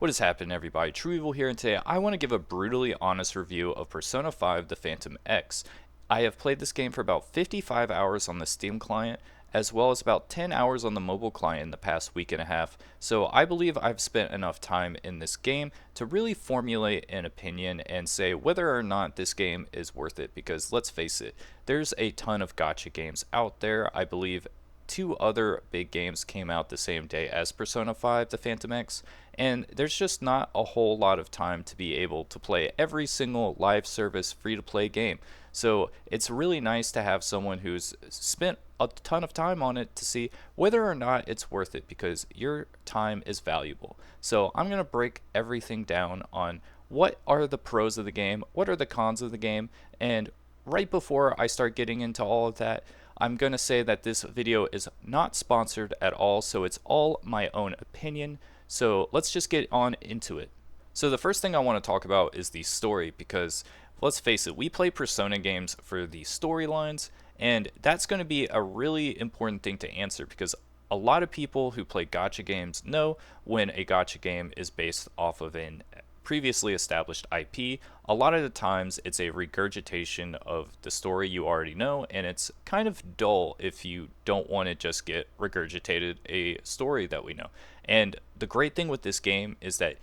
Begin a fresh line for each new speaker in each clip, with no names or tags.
What is happening, everybody? True Evil here, and today I want to give a brutally honest review of Persona 5 The Phantom X. I have played this game for about 55 hours on the Steam client, as well as about 10 hours on the mobile client in the past week and a half, so I believe I've spent enough time in this game to really formulate an opinion and say whether or not this game is worth it, because let's face it, there's a ton of gacha games out there. I believe two other big games came out the same day as Persona 5 The Phantom X, and there's just not a whole lot of time to be able to play every single live service free to play game. So it's really nice to have someone who's spent a ton of time on it to see whether or not it's worth it, because your time is valuable. So I'm going to break everything down on what are the pros of the game, what are the cons of the game, and right before I start getting into all of that, I'm going to say that this video is not sponsored at all, so it's all my own opinion. So let's just get on into it. So the first thing I want to talk about is the story, because let's face it, we play Persona games for the storylines, and that's going to be a really important thing to answer, because a lot of people who play gacha games know when a gacha game is based off of an previously established IP. A lot of the times it's a regurgitation of the story you already know, and it's kind of dull if you don't want to just get regurgitated a story that we know. And the great thing with this game is that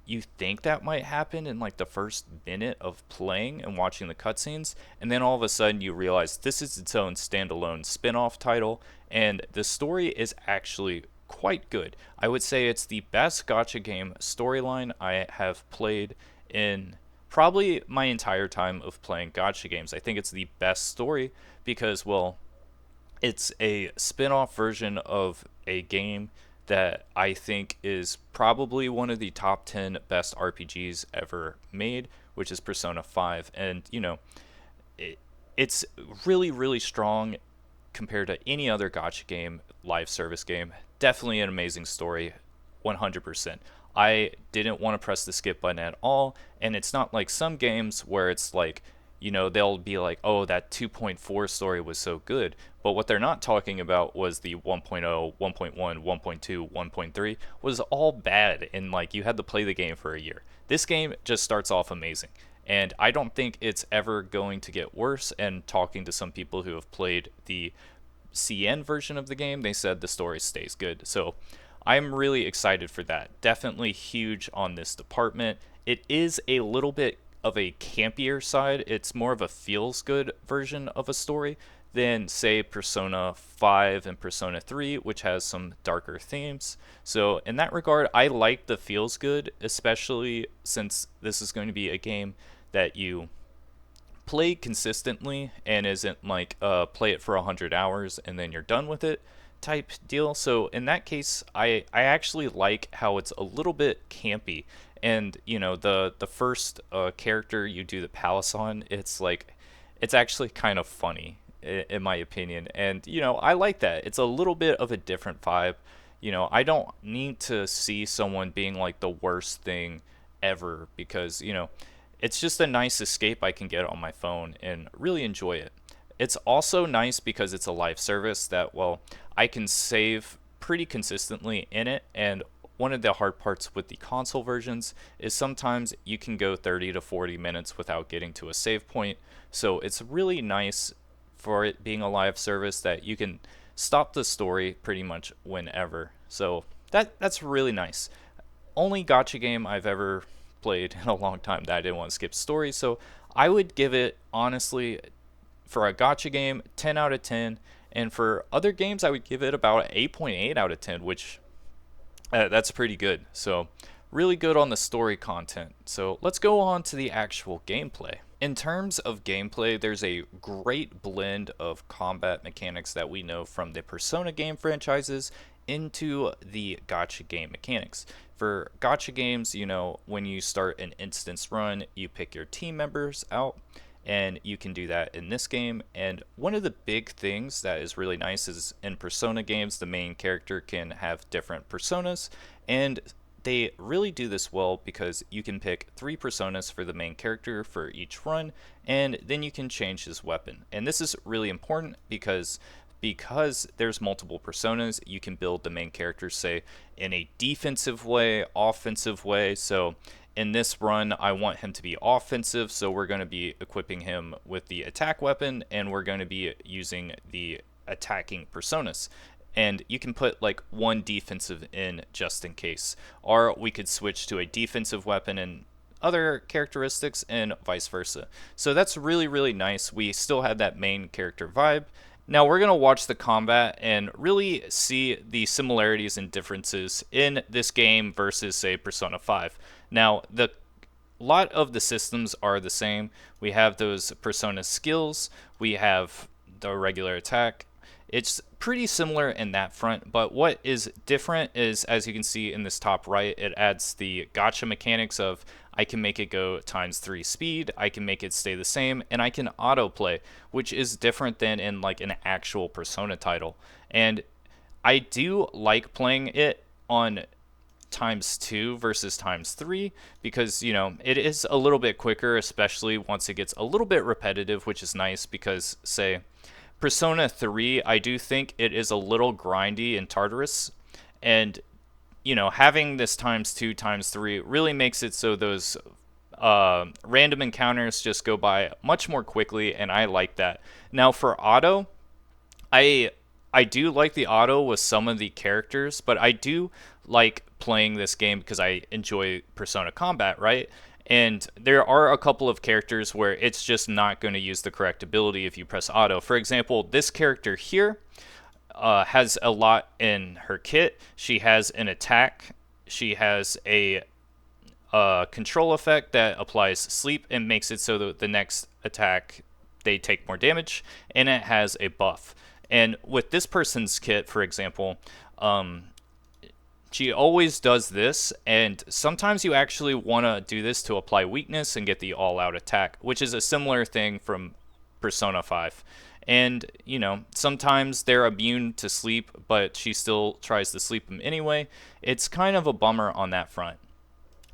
you think that might happen in like the first minute of playing and watching the cutscenes, and then all of a sudden you realize this is its own standalone spin-off title, and the story is actually quite good. I would say it's the best gacha game storyline I have played in probably my entire time of playing gacha games. I think it's the best story because, well, it's a spin-off version of a game that I think is probably one of the top 10 best RPGs ever made, which is Persona 5. And, it, it's really, really strong compared to any other gacha game, live service game. Definitely an amazing story, 100%. I didn't want to press the skip button at all, and it's not like some games where it's like, they'll be like, oh, that 2.4 story was so good. But what they're not talking about was the 1.0, 1.1, 1.2, 1.3 was all bad, and like you had to play the game for a year. This game just starts off amazing. And I don't think it's ever going to get worse. And talking to some people who have played the CN version of the game, they said the story stays good. So I'm really excited for that. Definitely huge on this department. It is a little bit of a campier side. It's more of a feels good version of a story than, say, Persona 5 and Persona 3, which has some darker themes. So in that regard, I like the feels good, especially since this is going to be a game that you play consistently and isn't like play it for 100 hours and then you're done with it type deal. So in that case, I actually like how it's a little bit campy. And the first character you do the palace on, it's actually kind of funny in my opinion. And I like that. It's a little bit of a different vibe. I don't need to see someone being like the worst thing ever, because it's just a nice escape I can get on my phone and really enjoy it. It's also nice because it's a live service that, well, I can save pretty consistently in it. And one of the hard parts with the console versions is sometimes you can go 30 to 40 minutes without getting to a save point. So it's really nice for it being a live service that you can stop the story pretty much whenever. So that's really nice. Only gacha game I've ever played in a long time that I didn't want to skip story. So I would give it, honestly, for a gacha game, 10 out of 10. And for other games, I would give it about 8.8 out of 10, which that's pretty good. So really good on the story content. So let's go on to the actual gameplay. In terms of gameplay, there's a great blend of combat mechanics that we know from the Persona game franchises into the gacha game mechanics. For gacha games, when you start an instance run, you pick your team members out, and you can do that in this game. And one of the big things that is really nice is in Persona games, the main character can have different personas, and they really do this well because you can pick 3 personas for the main character for each run, and then you can change his weapon. And this is really important because because there's multiple personas, you can build the main characters, say, in a defensive way, offensive way. So in this run, I want him to be offensive, so we're going to be equipping him with the attack weapon, and we're going to be using the attacking personas. And you can put like one defensive in just in case. Or we could switch to a defensive weapon and other characteristics and vice versa. So that's really, really nice. We still have that main character vibe. Now we're going to watch the combat and really see the similarities and differences in this game versus, say, Persona 5. Now, the lot of the systems are the same. We have those Persona skills, we have the regular attack. It's pretty similar in that front, but what is different is, as you can see in this top right, it adds the gacha mechanics of I can make it go ×3 speed, I can make it stay the same, and I can autoplay, which is different than in like an actual Persona title. And I do like playing it on ×2 versus ×3 because, you know, it is a little bit quicker, especially once it gets a little bit repetitive, which is nice because, say, Persona 3, I do think it is a little grindy and Tartarus, and, you know, having this ×2, ×3 really makes it so those random encounters just go by much more quickly, and I like that. Now for auto, I I do like the auto with some of the characters, but I do like playing this game because I enjoy Persona combat, right? And there are a couple of characters where it's just not going to use the correct ability if you press auto. For example, this character here has a lot in her kit. She has an attack. She has a control effect that applies sleep and makes it so that the next attack they take more damage, and it has a buff. And with this person's kit, for example, she always does this, and sometimes you actually want to do this to apply weakness and get the all-out attack, which is a similar thing from Persona 5. And, you know, sometimes they're immune to sleep, but she still tries to sleep them anyway. It's kind of a bummer on that front.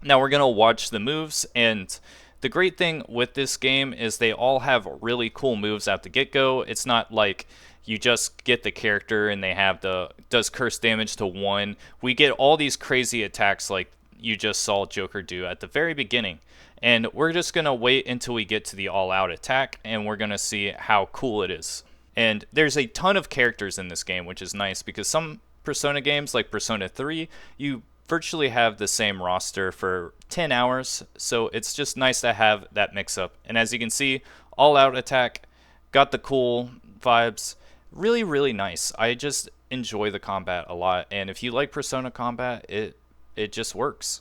Now we're going to watch the moves, and the great thing with this game is they all have really cool moves at the get-go. It's not like you just get the character and they have the does curse damage to 1. We get all these crazy attacks like you just saw Joker do at the very beginning. And we're just going to wait until we get to the all-out attack, and we're going to see how cool it is. And there's a ton of characters in this game, which is nice because some Persona games like Persona 3, you virtually have the same roster for 10 hours, so it's just nice to have that mix-up. And as you can see, all-out attack, got the cool vibes, really, really nice. I just enjoy the combat a lot, and if you like Persona combat, it just works.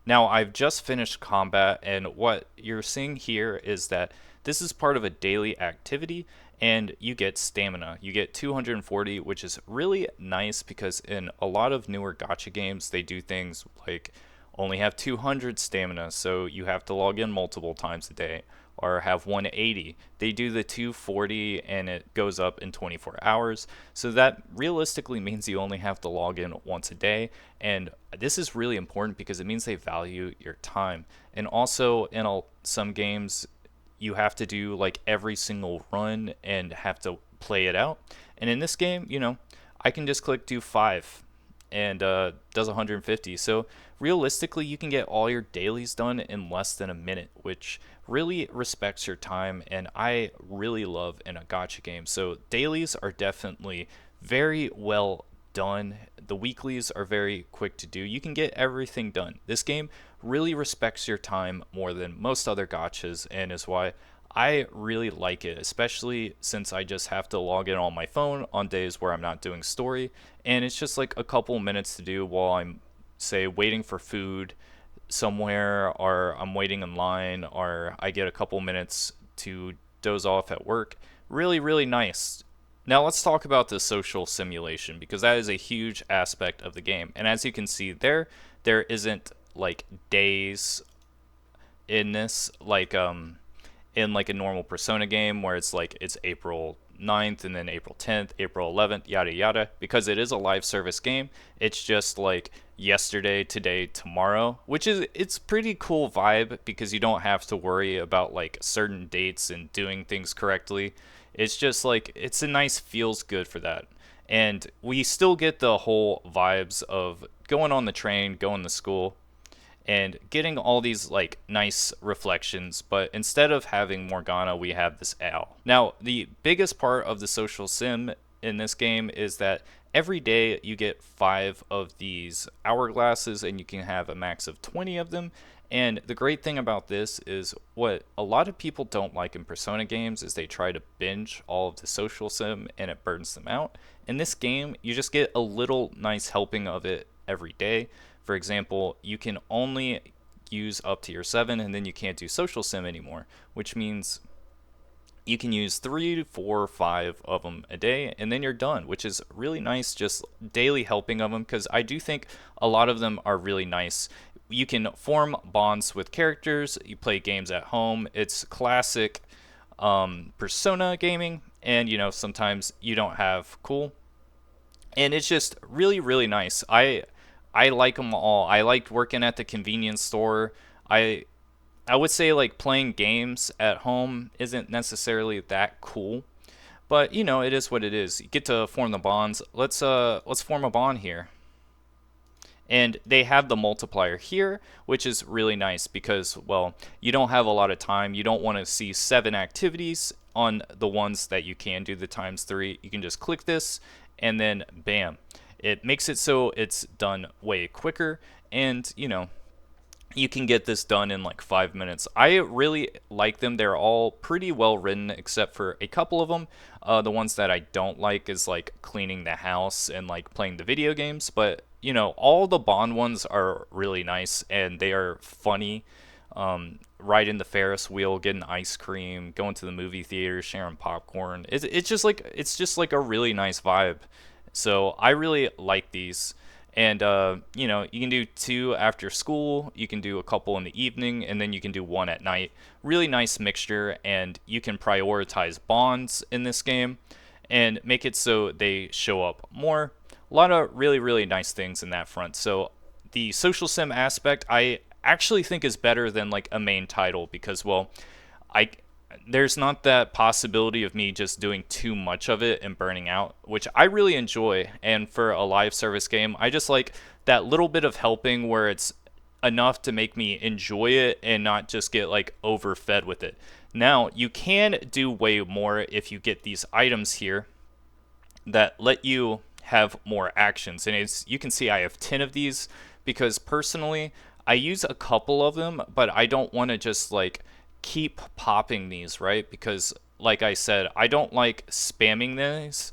Now, I've just finished combat, and what you're seeing here is that this is part of a daily activity, and you get stamina. You get 240, which is really nice because in a lot of newer gacha games, they do things like only have 200 stamina, so you have to log in multiple times a day, or have 180. They do the 240 and it goes up in 24 hours. So that realistically means you only have to log in once a day. And this is really important because it means they value your time. And also in some games, you have to do like every single run and have to play it out. And in this game, you know, I can just click do 5 and does 150. So realistically, you can get all your dailies done in less than a minute, which really respects your time, and I really love in a gacha game. So dailies are definitely very well done. The weeklies are very quick to do. You can get everything done. This game really respects your time more than most other gachas, and is why I really like it, especially since I just have to log in on my phone on days where I'm not doing story, and it's just like a couple minutes to do while I'm, say, waiting for food somewhere, or I'm waiting in line, or I get a couple minutes to doze off at work. Really, really nice. Now let's talk about the social simulation, because that is a huge aspect of the game. And as you can see there isn't like days in this, like in like a normal Persona game where it's like it's April 9th and then April 10th, April 11th, yada yada. Because it is a live service game, it's just like yesterday, today, tomorrow, which is, it's pretty cool vibe because you don't have to worry about like certain dates and doing things correctly. It's just like it's a nice feels good for that. And we still get the whole vibes of going on the train, going to school, and getting all these like nice reflections, but instead of having Morgana, we have this owl. Now, the biggest part of the social sim in this game is that every day you get 5 of these hourglasses and you can have a max of 20 of them. And the great thing about this is what a lot of people don't like in Persona games is they try to binge all of the social sim and it burns them out. In this game, you just get a little nice helping of it every day. For example, you can only use up to your 7 and then you can't do social sim anymore, which means you can use 3, 4, 5 of them a day and then you're done, which is really nice, just daily helping of them, because I do think a lot of them are really nice. You can form bonds with characters, you play games at home. It's classic Persona gaming, and sometimes you don't have cool, and it's just really really nice. I like them all. I liked working at the convenience store. I would say like playing games at home isn't necessarily that cool, but it is what it is. You get to form the bonds. Let's form a bond here. And they have the multiplier here, which is really nice because, well, you don't have a lot of time. You don't want to see 7 activities on the ones that you can do the times 3. You can just click this and then bam. It makes it so it's done way quicker, and you can get this done in like 5 minutes. I really like them. They're all pretty well written, except for a couple of them. The ones that I don't like is like cleaning the house and like playing the video games. But all the Bond ones are really nice and they are funny. Riding the Ferris wheel, getting ice cream, going to the movie theater, sharing popcorn. It's just like a really nice vibe. So I really like these. And you can do 2 after school, you can do a couple in the evening, and then you can do 1 at night. Really nice mixture, and you can prioritize bonds in this game and make it so they show up more. A lot of really really nice things in that front. So the social sim aspect I actually think is better than like a main title, because, well, I there's not that possibility of me just doing too much of it and burning out, which I really enjoy. And for a live service game, I just like that little bit of helping where it's enough to make me enjoy it and not just get like overfed with it. Now, you can do way more if you get these items here that let you have more actions. And you can see I have 10 of these because personally, I use a couple of them, but I don't want to just like keep popping these, right? Because like I said, I don't like spamming these.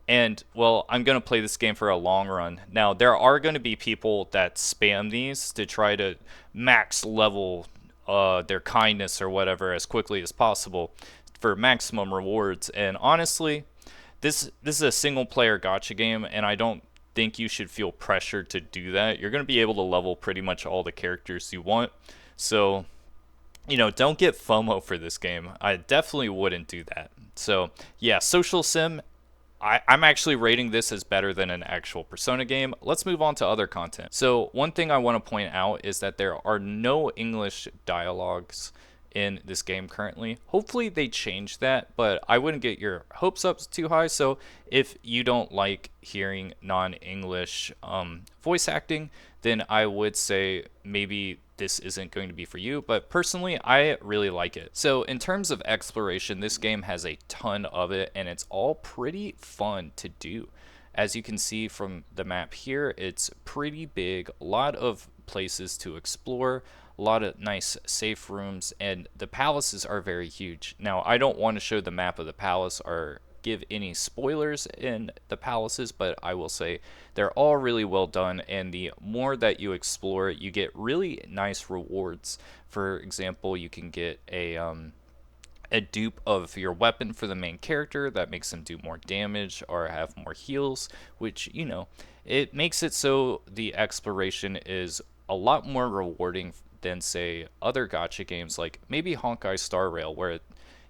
And, well, I'm going to play this game for a long run. Now, there are going to be people that spam these to try to max level their kindness or whatever as quickly as possible for maximum rewards. And honestly, this is a single player gacha game, and I don't think you should feel pressured to do that. You're going to be able to level pretty much all the characters you want. So, don't get FOMO for this game. I definitely wouldn't do that. So, yeah, Social Sim, I'm actually rating this as better than an actual Persona game. Let's move on to other content. So, one thing I want to point out is that there are no English dialogues in this game currently. Hopefully they change that, but I wouldn't get your hopes up too high. So if you don't like hearing non-English voice acting, then I would say maybe this isn't going to be for you. But personally, I really like it. So in terms of exploration, this game has a ton of it, and it's all pretty fun to do. As you can see from the map here, it's pretty big, a lot of places to explore, a lot of nice safe rooms, and the palaces are very huge. Now, I don't want to show the map of the palace or give any spoilers in the palaces, but I will say they're all really well done, and the more that you explore, you get really nice rewards. For example, you can get a dupe of your weapon for the main character that makes them do more damage or have more heals, which, it makes it so the exploration is a lot more rewarding than, say, other gacha games like maybe Honkai Star Rail, where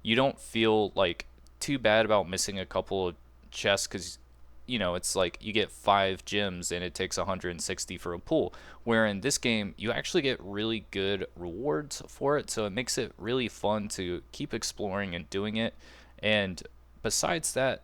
you don't feel like too bad about missing a couple of chests because it's like you get 5 gems and it takes 160 for a pull, where in this game you actually get really good rewards for it, so it makes it really fun to keep exploring and doing it. And besides that,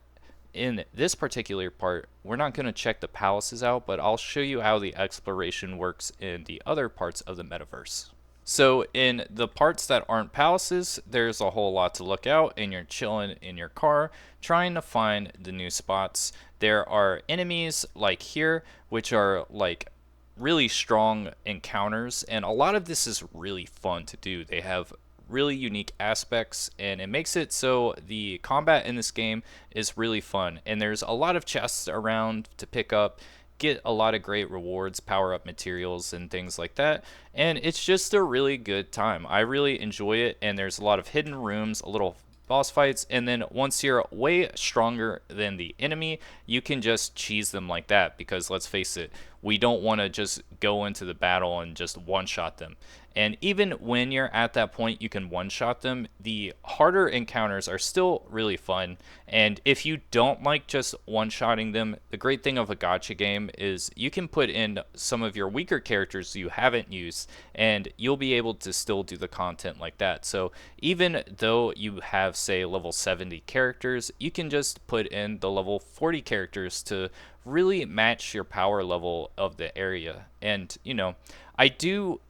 in this particular part, we're not going to check the palaces out, but I'll show you how the exploration works in the other parts of the metaverse. So in the parts that aren't palaces, there's a whole lot to look out, and you're chilling in your car trying to find the new spots. There are enemies like here, which are like really strong encounters, and a lot of this is really fun to do. They have really unique aspects, and it makes it so the combat in this game is really fun. And there's a lot of chests around to pick up, get a lot of great rewards, power up materials, and things like that. And it's just a really good time. I really enjoy it, and there's a lot of hidden rooms, a little boss fights, and then once you're way stronger than the enemy, you can just cheese them like that, because let's face it, we don't want to just go into the battle and just one-shot them. And even when you're at that point, you can one-shot them. The harder encounters are still really fun. And if you don't like just one-shotting them, the great thing of a gacha game is you can put in some of your weaker characters you haven't used, and you'll be able to still do the content like that. So even though you have, say, level 70 characters, you can just put in the level 40 characters to really match your power level of the area. And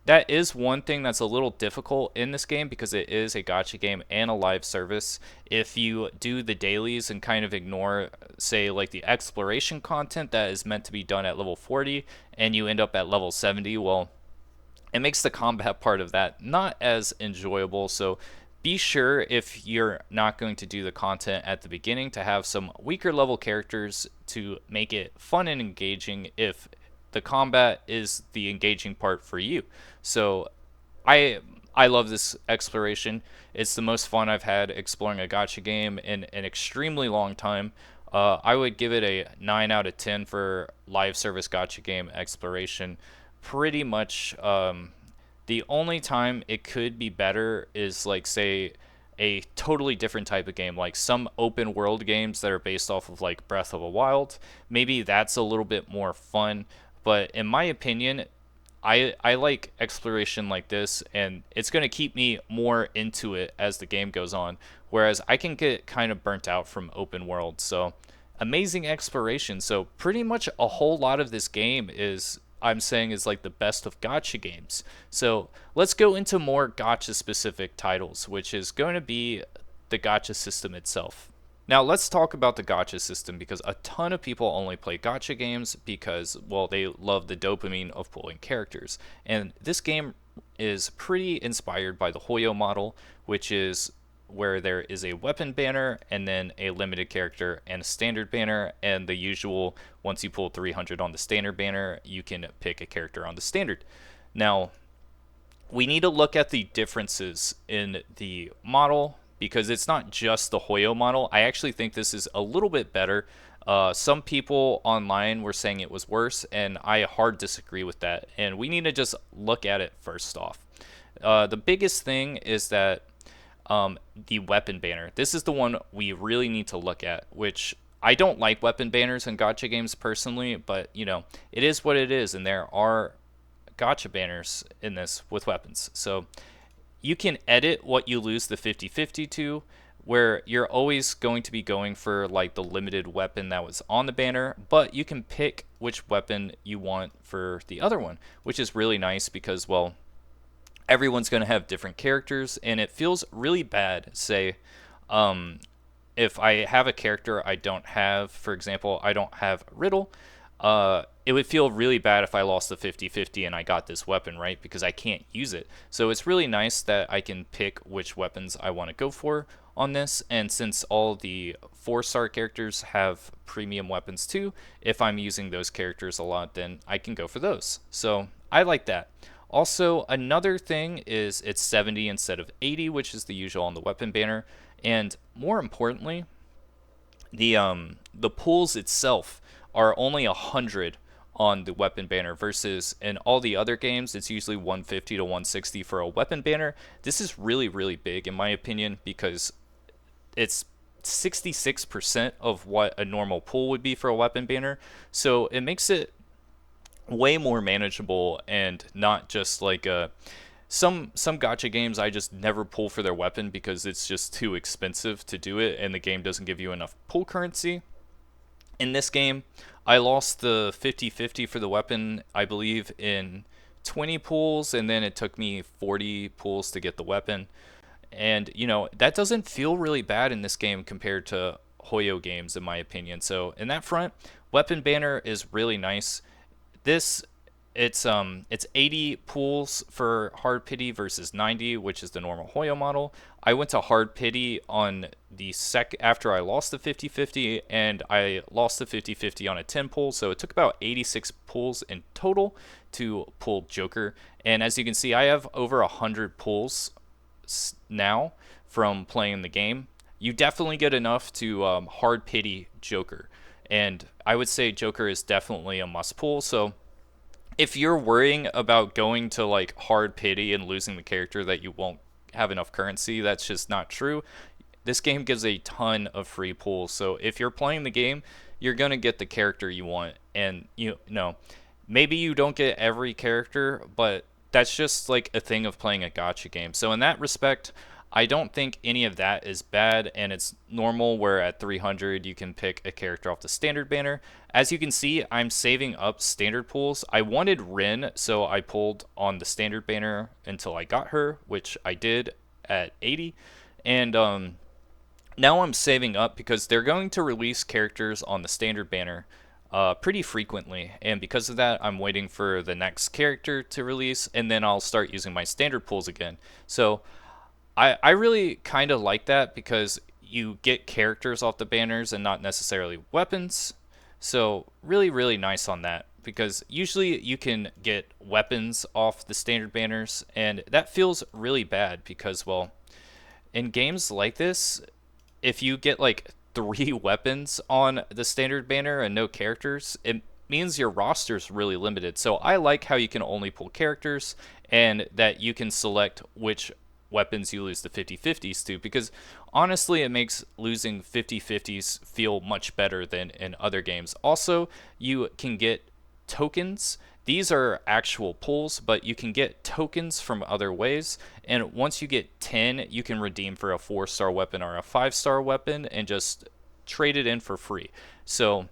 that is one thing that's a little difficult in this game, because it is a gacha game and a live service. If you do the dailies and kind of ignore, say, like the exploration content that is meant to be done at level 40, and you end up at level 70, well, it makes the combat part of that not as enjoyable. So be sure, if you're not going to do the content at the beginning, to have some weaker level characters to make it fun and engaging if the combat is the engaging part for you. So I love this exploration. It's the most fun I've had exploring a gacha game in an extremely long time. I would give it a 9 out of 10 for live service gacha game exploration. Pretty much the only time it could be better is, like, say, a totally different type of game, like some open world games that are based off of like Breath of the Wild. Maybe that's a little bit more fun, but in my opinion, I like exploration like this, and it's going to keep me more into it as the game goes on, whereas I can get kind of burnt out from open world. So amazing exploration. So pretty much a whole lot of this game is, I'm saying, is like the best of gacha games. So let's go into more gacha specific titles, which is going to be the gacha system itself. Now let's talk about the gacha system, because a ton of people only play gacha games because, well, they love the dopamine of pulling characters. And this game is pretty inspired by the Hoyo model, which is where there is a weapon banner and then a limited character and a standard banner, and the usual, once you pull 300 on the standard banner, you can pick a character on the standard. Now, we need to look at the differences in the model, because it's not just the Hoyo model. I actually think this is a little bit better. Some people online were saying it was worse, and I hard disagree with that. And we need to just look at it first off. The biggest thing is that the weapon banner. This is the one we really need to look at, which I don't like weapon banners in gacha games personally, but it is what it is, and there are gacha banners in this with weapons. So you can edit what you lose the 50-50 to, where you're always going to be going for like the limited weapon that was on the banner, but you can pick which weapon you want for the other one, which is really nice because, well, everyone's going to have different characters, and it feels really bad, say, if I have a character I don't have. For example, I don't have Riddle. It would feel really bad if I lost the 50-50 and I got this weapon, right? Because I can't use it. So it's really nice that I can pick which weapons I want to go for on this. And since all the 4-star characters have premium weapons too, if I'm using those characters a lot, then I can go for those. So I like that. Also, another thing is it's 70 instead of 80, which is the usual on the weapon banner. And more importantly, the pulls itself are only 100 on the weapon banner, versus in all the other games it's usually 150 to 160 for a weapon banner. This is really, really big in my opinion, because it's 66% of what a normal pull would be for a weapon banner. So it makes it way more manageable, and not just like some gacha games I just never pull for their weapon because it's just too expensive to do it, and the game doesn't give you enough pull currency. In this game, I lost the 50-50 for the weapon, I believe, in 20 pulls, and then it took me 40 pulls to get the weapon. And, that doesn't feel really bad in this game compared to Hoyo games, in my opinion. So, in that front, weapon banner is really nice. This it's 80 pools for hard pity versus 90, which is the normal Hoyo model. I went to hard pity on the sec after I lost the 50-50, and I lost the 50-50 on a 10 pull, so it took about 86 pulls in total to pull Joker. And as you can see, I have over 100 pulls now from playing the game. You definitely get enough to hard pity Joker, and I would say Joker is definitely a must pull. So if you're worrying about going to like hard pity and losing the character that you won't have enough currency, that's just not true. This game gives a ton of free pulls, so if you're playing the game, you're gonna get the character you want. And maybe you don't get every character, but that's just like a thing of playing a gacha game. So in that respect, I don't think any of that is bad, and it's normal where at 300 you can pick a character off the standard banner. As you can see, I'm saving up standard pulls. I wanted Rin, so I pulled on the standard banner until I got her, which I did at 80. And now I'm saving up because they're going to release characters on the standard banner pretty frequently, and because of that, I'm waiting for the next character to release, and then I'll start using my standard pulls again. So I really kind of like that because you get characters off the banners and not necessarily weapons. So really, really nice on that, because usually you can get weapons off the standard banners, and that feels really bad because, well, in games like this, if you get like 3 weapons on the standard banner and no characters, it means your roster's really limited. So I like how you can only pull characters and that you can select which weapons you lose the 50-50s to, because honestly it makes losing 50-50s feel much better than in other games. Also, you can get tokens. These are actual pulls, but you can get tokens from other ways, and once you get 10, you can redeem for a 4-star weapon or a 5-star weapon and just trade it in for free. So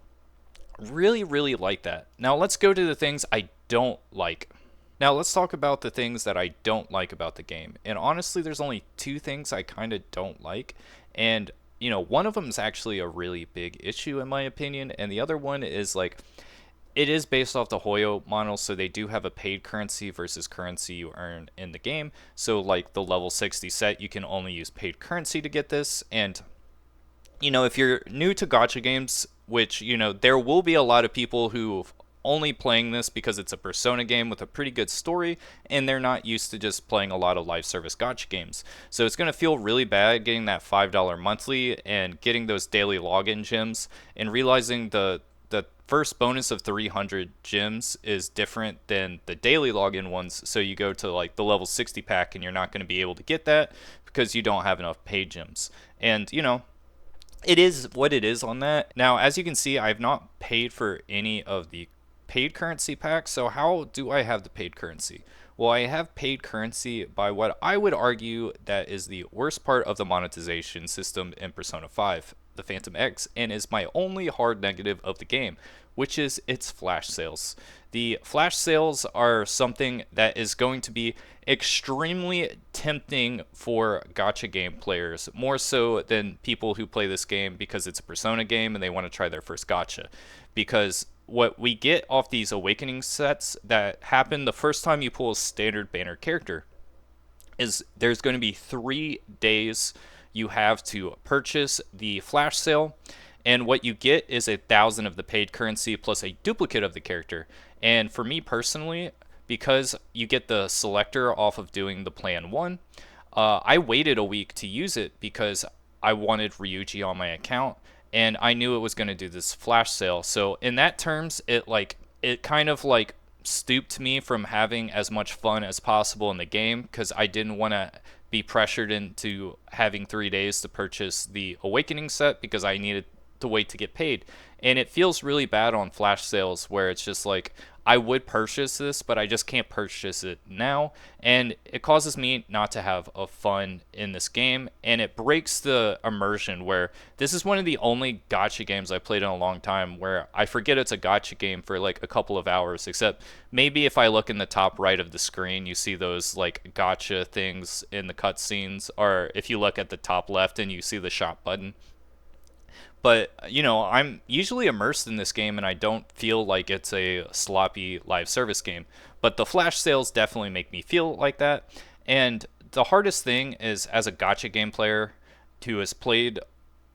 really, really like that. Now let's go to the things I don't like. Now let's talk about the things that I don't like about the game. And honestly, there's only 2 things I kind of don't like. And, one of them is actually a really big issue in my opinion. And the other one is like, it is based off the Hoyo model, so they do have a paid currency versus currency you earn in the game. So like the level 60 set, you can only use paid currency to get this. And, if you're new to gacha games, which, there will be a lot of people who only playing this because it's a Persona game with a pretty good story, and they're not used to just playing a lot of live service gacha games. So it's going to feel really bad getting that $5 monthly and getting those daily login gems, and realizing the first bonus of 300 gems is different than the daily login ones. So you go to like the level 60 pack and you're not going to be able to get that because you don't have enough paid gems. And it is what it is on that. Now, as you can see, I've not paid for any of the paid currency packs. So how do I have the paid currency? Well, I have paid currency by what I would argue that is the worst part of the monetization system in Persona 5, the Phantom X, and is my only hard negative of the game, which is its flash sales. The flash sales are something that is going to be extremely tempting for gacha game players, more so than people who play this game because it's a Persona game and they want to try their first gacha. Because what we get off these awakening sets that happen the first time you pull a standard banner character is there's going to be 3 days you have to purchase the flash sale, and what you get is 1,000 of the paid currency plus a duplicate of the character. And for me personally, because you get the selector off of doing the plan 1, I waited a week to use it because I wanted Ryuji on my account, and I knew it was going to do this flash sale. So in that terms, it kind of like stooped me from having as much fun as possible in the game, because I didn't want to be pressured into having 3 days to purchase the awakening set because I needed to wait to get paid. And it feels really bad on flash sales where it's just like, I would purchase this, but I just can't purchase it now. And it causes me not to have a fun in this game. And it breaks the immersion where this is one of the only gacha games I played in a long time where I forget it's a gacha game for like a couple of hours. Except maybe if I look in the top right of the screen, you see those like gacha things in the cutscenes. Or if you look at the top left and you see the shop button. But, I'm usually immersed in this game and I don't feel like it's a sloppy live service game. But the flash sales definitely make me feel like that. And the hardest thing is, as a gacha game player who has played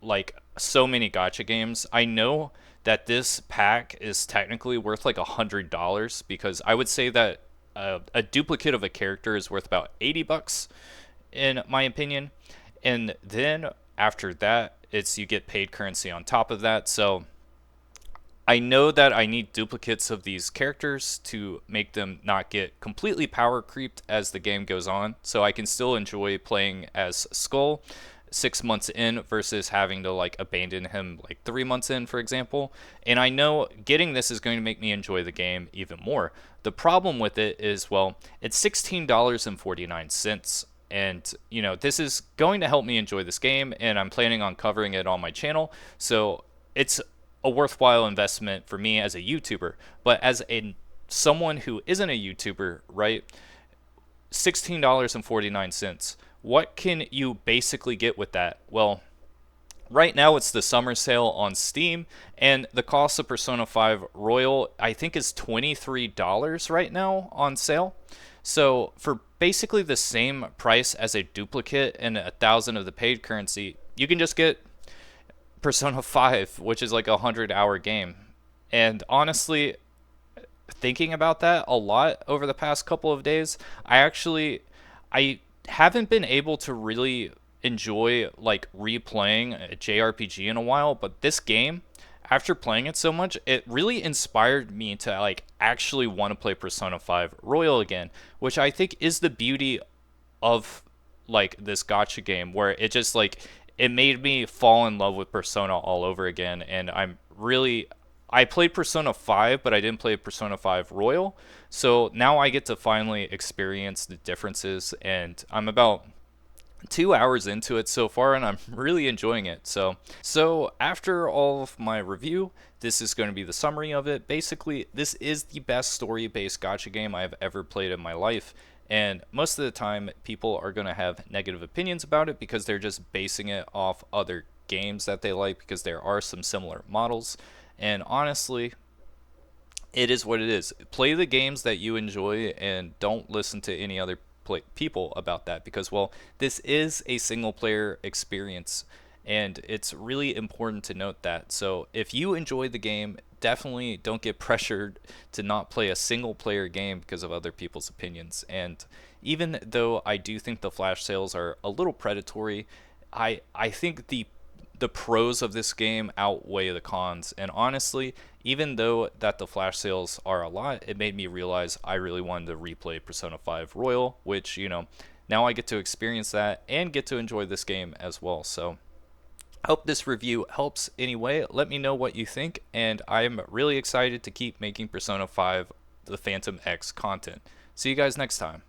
like so many gacha games, I know that this pack is technically worth like $100 because I would say that a duplicate of a character is worth about $80 in my opinion. And then after that, it's you get paid currency on top of that. So I know that I need duplicates of these characters to make them not get completely power creeped as the game goes on, so I can still enjoy playing as Skull 6 months in versus having to like abandon him like 3 months in, for example. And I know getting this is going to make me enjoy the game even more. The problem with it is, well, it's $16.49. And, this is going to help me enjoy this game, and I'm planning on covering it on my channel. So it's a worthwhile investment for me as a YouTuber. But as someone who isn't a YouTuber, right? $16.49. What can you basically get with that? Well, right now it's the summer sale on Steam, and the cost of Persona 5 Royal, I think, is $23 right now on sale. So for basically the same price as a duplicate and 1,000 of the paid currency, you can just get Persona 5, which is like a 100-hour game. And honestly, thinking about that a lot over the past couple of days, I haven't been able to really enjoy like replaying a JRPG in a while, but this game, after playing it so much, it really inspired me to like actually want to play Persona 5 Royal again, which I think is the beauty of like this gacha game, where it just like it made me fall in love with Persona all over again. And I played Persona 5, but I didn't play Persona 5 Royal. So now I get to finally experience the differences, and I'm about 2 hours into it so far, and I'm really enjoying it. So after all of my review, this is going to be the summary of it. Basically, this is the best story-based gacha game I've ever played in my life. And most of the time, people are going to have negative opinions about it because they're just basing it off other games that they like, because there are some similar models. And honestly, it is what it is. Play the games that you enjoy and don't listen to any other people about that, because, well, this is a single player experience, and it's really important to note that. So if you enjoy the game, definitely don't get pressured to not play a single player game because of other people's opinions. And even though I do think the flash sales are a little predatory, I think the pros of this game outweigh the cons. And honestly, even though that the flash sales are a lot, it made me realize I really wanted to replay Persona 5 Royal, which, now I get to experience that and get to enjoy this game as well. So I hope this review helps anyway. Let me know what you think, and I'm really excited to keep making Persona 5 the Phantom X content. See you guys next time.